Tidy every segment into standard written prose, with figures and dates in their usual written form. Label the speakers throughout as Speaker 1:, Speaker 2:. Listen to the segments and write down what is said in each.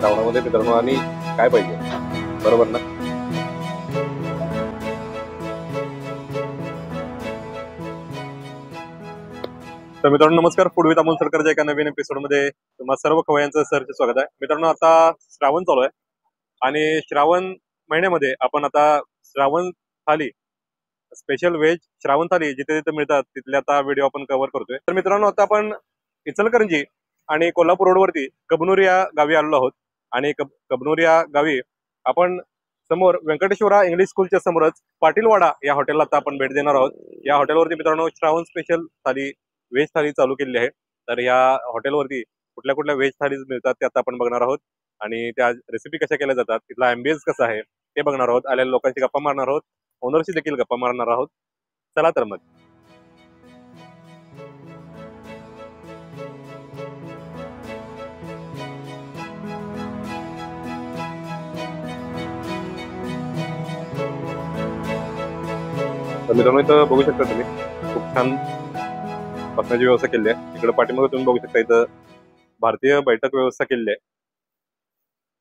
Speaker 1: श्रावणामध्ये मित्रांनो आणि काय पाहिजे, बरोबर ना? तर मित्रांनो नमस्कार, फूड विथ अमोल सरकारच्या एका नवीन एपिसोड मध्ये तुम्हा सर्व खवयांचं सरचे स्वागत आहे. मित्रांनो आता श्रावण चालू आहे आणि श्रावण महिन्यामध्ये आपण आता श्रावण थाली स्पेशल व्हेज श्रावण थाली जिथे जिथे मिळतात तिथले आता व्हिडिओ आपण कव्हर करतोय. तर मित्रांनो आता आपण इचलकरंजी आणि कोल्हापूर रोडवरती कबनूर या गावी आलेलो आहोत आणि कबनूर या गावी आपण समोर व्यंकटेश्वरा इंग्लिश स्कूलच्या समोरच पाटीलवाडा या हॉटेलला आता आपण भेट देणार आहोत. या हॉटेलवरती मित्रांनो श्रावण स्पेशल थाली व्हेज थाली चालू केलेली आहे. तर या हॉटेलवरती कुठल्या कुठल्या व्हेज थालीज मिळतात ते आता आपण बघणार आहोत आणि त्या रेसिपी कशा केल्या जातात, तिथला अँबियन्स कसा आहे ते बघणार आहोत. आलेल्या लोकांची गप्पा मारणार आहोत, ओनरशी देखील गप्पा मारणार आहोत. चला तर मग. तर मित्रांनो इथं बघू शकता तुम्ही खूप छान बसण्याची व्यवस्था केली आहे. इकडे पाठीमागे तुम्ही बघू शकता इथं भारतीय बैठक व्यवस्था केलेली आहे.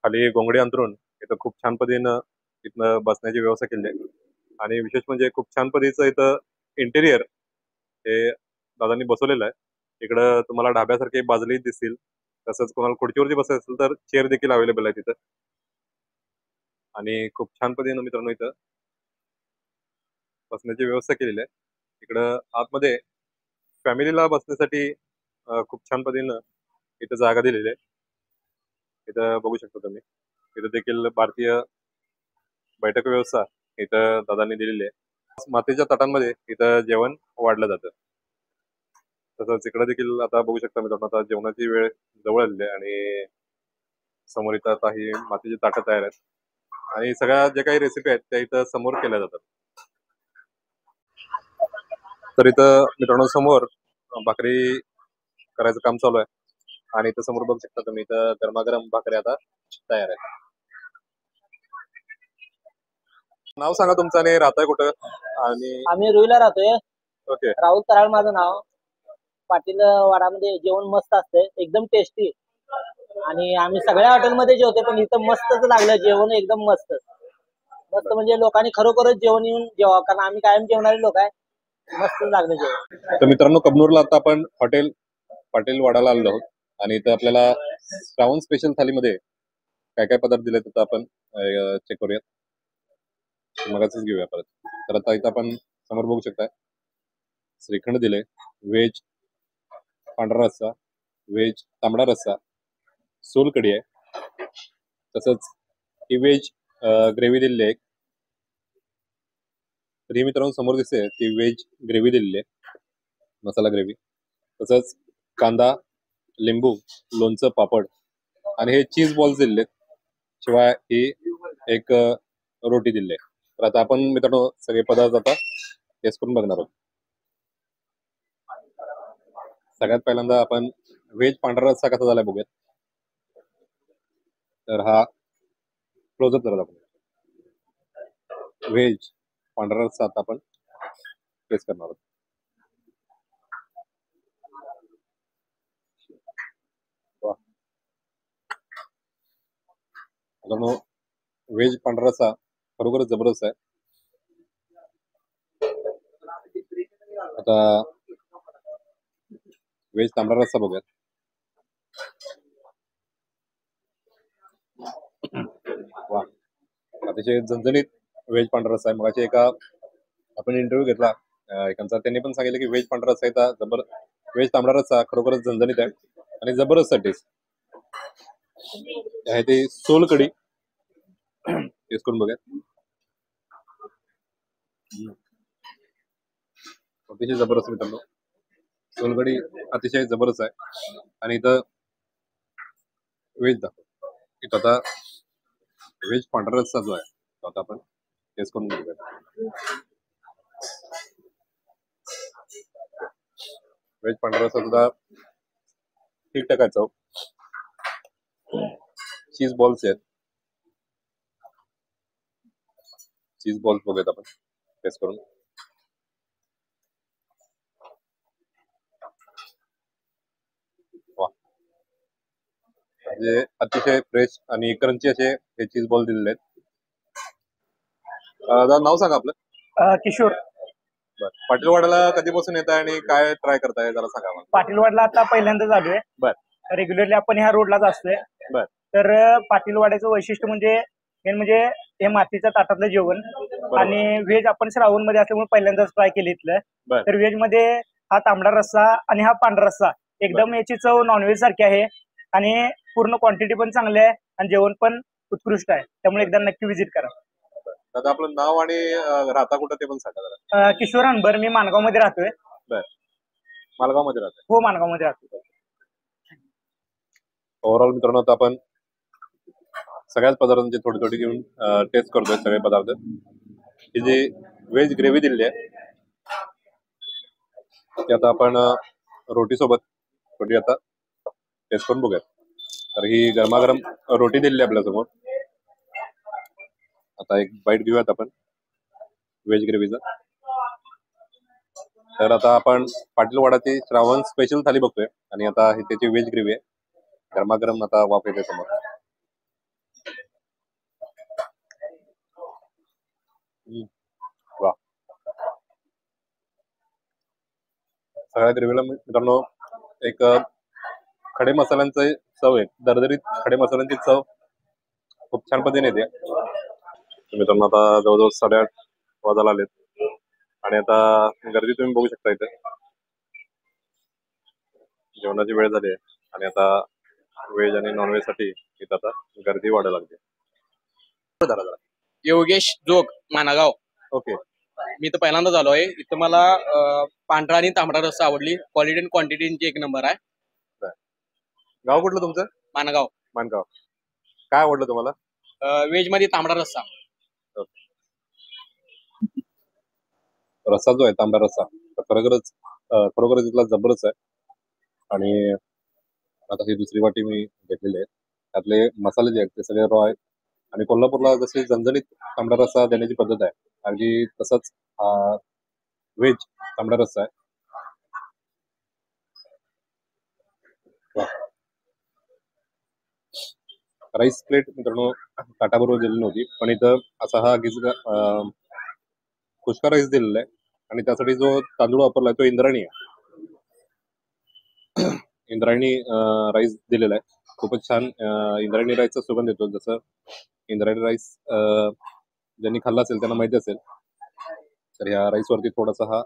Speaker 1: खाली गोंगडी अंतरून इथं खूप छान पद्धतीनं इथनं बसण्याची व्यवस्था केली आहे आणि विशेष म्हणजे खूप छान पद्धतीचं इथं इंटेरियर हे दादांनी बसवलेलं आहे. इकडं तुम्हाला ढाब्यासारखे बाजली दिसतील, तसंच कोणाला खुर्चीवरती बसायचं असेल तर चेअर देखील अवेलेबल आहे तिथं आणि खूप छान पद्धतीनं मित्रांनो इथं बसण्याची व्यवस्था केलेली आहे. इकडं आतमध्ये फॅमिलीला बसण्यासाठी खूप छान पद्धतीनं इथं जागा दिलेली आहे. इथं बघू शकता तुम्ही, इथं देखील भारतीय बैठक व्यवस्था इथं दादांनी दिलेली आहे. मातीच्या ताटांमध्ये इथं जेवण वाढलं जातं. तसंच इकडे देखील आता बघू शकता मित्रांनो आता जेवणाची वेळ जवळ आलेली आहे आणि समोर इथं आता ही मातीची ताटं तयार आहेत आणि सगळ्या ज्या काही रेसिपी आहेत त्या इथं समोर केल्या जातात. तर इथं मित्रांनो समोर भाकरी करायचं काम चालू आहे आणि इथं समोर बघू शकता तुम्ही इथं गरमागरम भाकरी आता तयार आहे. नाव सांगा तुमचं आणि राहताय कुठं? आणि
Speaker 2: आम्ही रुईला राहतोय.
Speaker 1: ओके,
Speaker 2: राहुल कराळ माझं नाव. पाटील वाडामध्ये जेवण मस्त असते, एकदम टेस्टी आणि आम्ही सगळ्या हॉटेलमध्ये जेवतो पण इथं मस्तच लागलं जेवण, एकदम मस्त मस्त म्हणजे लोकांनी खरोखरच जेवण येऊन जेवा, कारण आम्ही कायम जेवणारे लोक आहे. मस्त लागलं जेवण.
Speaker 1: तर मित्रांनो कबनूरला आता आपण हॉटेल पाटील वाडाला आलेलो आहोत आणि इथं आपल्याला श्रावण स्पेशल थालीमध्ये काय काय पदार्थ दिले तर आपण चेक करूयात. मगाच घेऊया परत. तर आता इथं आपण समोर बघू शकता श्रीखंड दिले, व्हेज पांढरा रस्सा, व्हेज तांबडा रस्सा, सोलकढी आहे, तसंच ही व्हेज ग्रेव्ही दिलेली आहे. तर ही मित्रांनो समोर दिसते ती व्हेज ग्रेव्ही दिलेली आहे, मसाला ग्रेव्ही. तसंच कांदा, लिंबू, लोणचं, पापड आणि हे चीज बॉल्स दिलेले आहेत. शिवाय ही एक रोटी दिली आहे. तर आता आपण मित्रांनो सगळे पदार्थ आता टेस्ट करून बघणार आहोत. सगळ्यात पहिल्यांदा आपण व्हेज पांढरा रस्सा कसा झालाय बघूयात. तर हा क्लोजअप करत आपण व्हेज पांढरा रस्सा आता आपण टेस्ट करणार आहोत. मित्रांनो व्हेज पांढरा रस्सा खरोखरच जबरदस्त आहे. आता व्हेज तांबडा रस्सा बघूयात. वा, अतिशय झणझणीत व्हेज पांढरा रस्सा आहे. मगाशी एका आपण इंटरव्ह्यू घेतला एकांचा, त्यांनी पण सांगितलं की व्हेज पांढरा रस्सा आहे, व्हेज तांबडा रस्सा खरोखरच झणझणीत आहे आणि जबरदस्त टेस्ट आहे. ते सोलकढी टेस्ट करून बघूयात. अतिशय जबरदस्त मित्रांनो, सोलकढी अतिशय जबरदस्त आहे आणि इथं व्हेज दाखव इथं आता व्हेज पांढरा रस्सा जो आहे तो आता आपण टेस्ट करून बघूया. व्हेज पांढरा रस्सा सुद्धा ठीक ठाक आहे चव. चीज बॉल्स आहेत, चीज बॉल्स बघूयात आपण टेस्ट करून. जे अतिशय फ्रेश आणि क्रंची असे हे चीज बॉल दिलेले आहेत. दादा नाव सांगा आपलं.
Speaker 2: किशोर
Speaker 1: बरं. पाटीलवाड्याला कधीपासून येत आहे आणि काय ट्राय करताय जरा सांगा मला.
Speaker 2: पाटीलवाडला आता पहिल्यांदाच आलोय. रेग्युलरली आपण ह्या रोडलाच असतोय.
Speaker 1: बर.
Speaker 2: तर पाटीलवाड्याचं वैशिष्ट्य म्हणजे मेन म्हणजे हे मातीच्या ताटातलं जेवण आणि व्हेज आपण श्रावण मध्ये असल्यामुळे पहिल्यांदाच ट्राय केली इथलं. तर व्हेज मध्ये हा तांबडा रस्सा आणि हा पांढरा रस्सा एकदम याची चव नॉनव्हेज सारखी आहे आणि पूर्ण क्वांटिटी पण चांगली आहे आणि जेवण पण उत्कृष्ट आहे. त्यामुळे एकदा नक्की व्हिजिट करा.
Speaker 1: दादा आपलं नाव आणि राहता कुठं ते पण सांगा जरा.
Speaker 2: किशोर अनबर, मी माणगाव मध्ये राहतोय.
Speaker 1: मालगाव मध्ये राहतोय.
Speaker 2: हो, माणगाव मध्ये राहतोय.
Speaker 1: ओव्हरऑल मित्रांनो आता आपण सगळ्याच पदार्थांची थोडी थोडी घेऊन टेस्ट करतोय सगळे पदार्थ. ही जी व्हेज ग्रेव्ही दिलेली आहे ती आता आपण रोटी सोबत थोडी आता टेस्ट करून बघूयात. तर ही गरमागरम रोटी दिलेली आहे आपल्यासमोर. आता एक बाईट घेऊयात आपण व्हेज ग्रेव्हीचा. तर आता आपण पाटीलवाडाची श्रावण स्पेशल थाली बघतोय आणि आता ही त्याची व्हेज ग्रेव्ही आहे. गरमागरम आता वाफ येते समोर. वा, सगळ्या ग्रेव्हीला मित्रांनो एक खडे मसाल्यांचं चव आहे. दरदरीत खडे मसाल्यांची चव खूप छान पद्धतीने येते. मित्रांनो आता जवळजवळ 8:30 वाजायला आलेत आणि आता गर्दी तुम्ही बघू शकता इथे. जेवणाची वेळ झाली आहे आणि आता व्हेज आणि नॉनव्हेज साठी इथं आता गर्दी वाढायला लागते.
Speaker 3: योगेश जोग, मानागाव.
Speaker 1: ओके.
Speaker 3: मी तर पहिल्यांदाच आलो आहे इथं. मला पांढरा आणि तांबडा रस्सा आवडली. क्वालिटी आणि क्वांटिटी एक नंबर आहे.
Speaker 1: गाव कुठलं तुमचं?
Speaker 3: मानगाव.
Speaker 1: मानगाव. काय आवडलं तुम्हाला?
Speaker 3: व्हेज मध्ये तांबडा रस्सा.
Speaker 1: रस्सा जो आहे तांबडा रस्सा खरोखरच इथला जबरदस्त आहे. आणि आता ही दुसरी वाटी मी घेतलेली आहे. त्यातले मसाले जे आहेत ते सगळे रॉ आहेत आणि कोल्हापूरला जशी झणझणीत तांबडा रस्सा देण्याची पद्धत आहे आणि तसंच व्हेज तांबडा रस्सा आहे. राईस प्लेट मित्रांनो ताटाबरोबर दिलेली नव्हती, पण इथं असा हा खुशका राईस दिलेला आहे आणि त्यासाठी जो तांदूळ वापरला तो इंद्रायणी आहे. इंद्रायणी राईस दिलेला आहे. खूपच छान. इंद्रायणी राईसचा सुगंध येतो. जसं इंद्रायणी राईस ज्यांनी खाल्ला असेल त्यांना माहिती असेल. तर ह्या राईस वरती थोडासा हा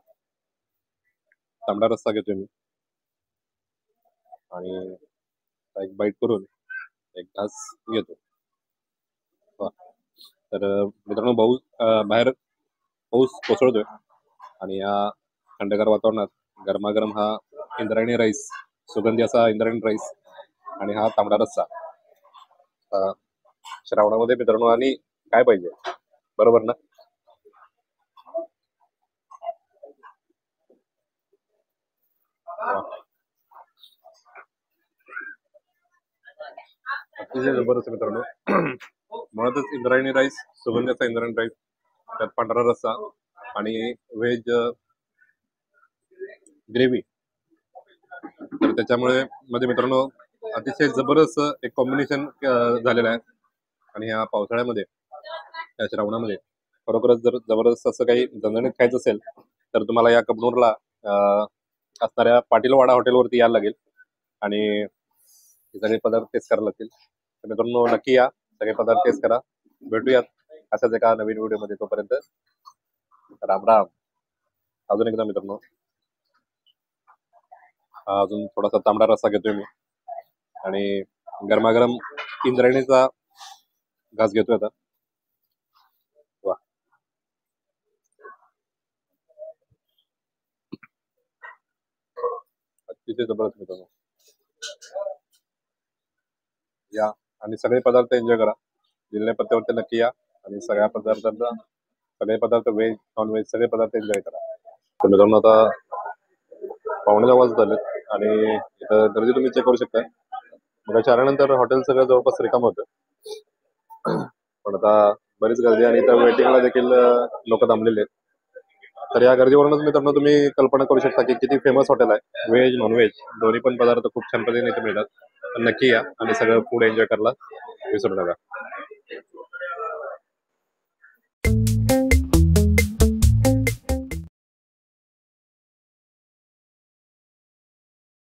Speaker 1: तांबडा रस्सा घेतोय मी आणि एक बाईट करून एक घास घेतो. तर मित्रांनो बाहेर पाऊस कोसळतोय आणि या थंडगार वातावरणात गरमागरम हा इंद्रायणी राईस, सुगंधी असा इंद्रायणी राईस आणि हा तांबडा रस्सा श्रावणामध्ये मित्रांनो आणि काय पाहिजे, बरोबर ना? अतिशय जबरदस्त मित्रांनो. मुळातच इंद्रायणी राईस, सुगंधी असा इंद्रायणी राईस, त्यात पांढरा रस्सा आणि व्हेज ग्रेव्ही. तर त्याच्यामुळे मध्ये मित्रांनो अतिशय जबरदस्त एक कॉम्बिनेशन झालेलं आहे. आणि ह्या पावसाळ्यामध्ये, या श्रावणामध्ये खरोखरच जर जबरदस्त असं काही झणझणीत खायचं असेल तर तुम्हाला या कबनूरला असणाऱ्या पाटीलवाडा हॉटेलवरती यायला लागेल आणि हे सगळे पदार्थ टेस्ट करायला लागतील. तर मित्रांनो नक्की या, सगळे पदार्थ टेस्ट करा. भेटूयात अशाच एका नवीन व्हिडिओमध्ये. तोपर्यंत राम राम. अजून एकदा मित्रांनो अजून थोडासा तांबडा रस्सा घेतोय मी आणि गरमागरम इंद्रायणीचा घास घेतोय आता. वा, अतिशय जबरदस्त मित्रांनो. या आणि सगळे पदार्थ एन्जॉय करा. दिलेल्या पत्त्यावरती नक्की या आणि सगळे पदार्थ व्हेज नॉन व्हेज सगळे पदार्थ एन्जॉय करा. तर मित्रांनो आता 9:15 वाजत आलेत आणि इथं गर्दी तुम्ही चेक करू शकता. मग आल्यानंतर हॉटेल सगळं जवळपास रिकाम होतं, पण आता बरीच गर्दी आणि इथं वेटिंगला देखील लोक थांबलेले आहेत. तर या गर्दीवरूनच मित्रांनो तुम्ही कल्पना करू शकता की किती फेमस हॉटेल आहे. व्हेज नॉन व्हेज दोन्ही पण पदार्थ खूप छान पद्धतीने इथे मिळतात. तर नक्की या आणि सगळं फूड एन्जॉय करायला विसरू नका.